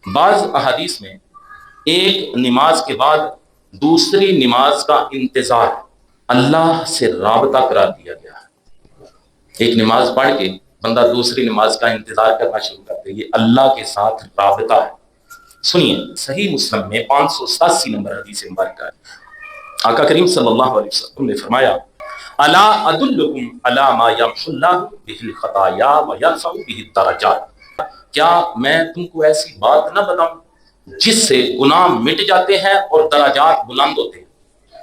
بعض احادیث میں ایک نماز کے بعد دوسری نماز کا انتظار اللہ سے رابطہ قرار دیا گیا ہے۔ ایک نماز پڑھ کے بندہ دوسری نماز کا انتظار کرنا شروع کرتے، یہ اللہ کے ساتھ رابطہ ہے۔ سنیے، صحیح مسلم میں 587 نمبر حدیث مبارکہ ہے۔ آقا کریم صلی اللہ علیہ وسلم نے فرمایا، الا ادلکم علی ما یمحو اللہ بہ الخطایا ویرفع بہ الدرجات، کیا میں تم کو ایسی بات نہ بتاؤں جس سے گناہ مٹ جاتے ہیں اور درجات بلند ہوتے ہیں؟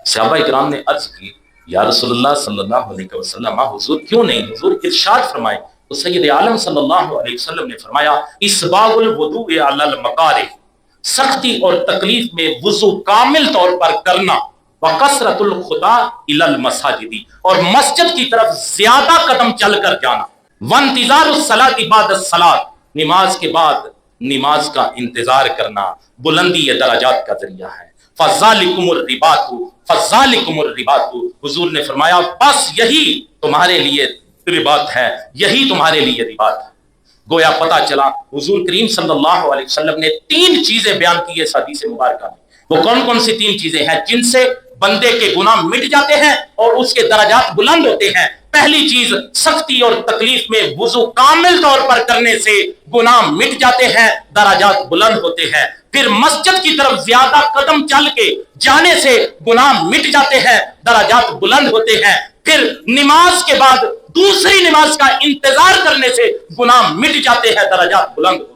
صحابہ کرام نے عرض کی، یا رسول اللہ صلی اللہ علیہ وسلم، حضور کیوں نہیں؟ حضور ارشاد فرمائے تو سید عالم صلی اللہ علیہ وسلم نے فرمایا، اسباغ الوضوء علی المکارہ، سختی اور تکلیف میں وضو کامل طور پر کرنا، وکثرۃ الخطا الی المساجد، اور مسجد کی طرف زیادہ قدم چل کر جانا، وانتظار الصلاۃ بعد الصلاۃ، نماز کے بعد نماز کا انتظار کرنا بلندی درجات کا ذریعہ ہے۔ فذالکم الرباط، فذالکم الرباط، حضور نے فرمایا بس یہی تمہارے لیے رباط ہے، یہی تمہارے لیے رباط ہے۔ گویا پتہ چلا حضور کریم صلی اللہ علیہ وسلم نے 3 چیزیں بیان کی ہے اس حدیث مبارکہ میں۔ وہ کون کون سی 3 چیزیں ہیں جن سے بندے کے گناہ مٹ جاتے ہیں اور اس کے درجات بلند ہوتے ہیں؟ پہلی چیز، سختی اور تکلیف میں وضو کامل طور پر کرنے سے گناہ مٹ جاتے ہیں، درجات بلند ہوتے ہیں۔ پھر مسجد کی طرف زیادہ قدم چل کے جانے سے گناہ مٹ جاتے ہیں، درجات بلند ہوتے ہیں۔ پھر نماز کے بعد دوسری نماز کا انتظار کرنے سے گناہ مٹ جاتے ہیں، درجات بلند ہوتے ہیں۔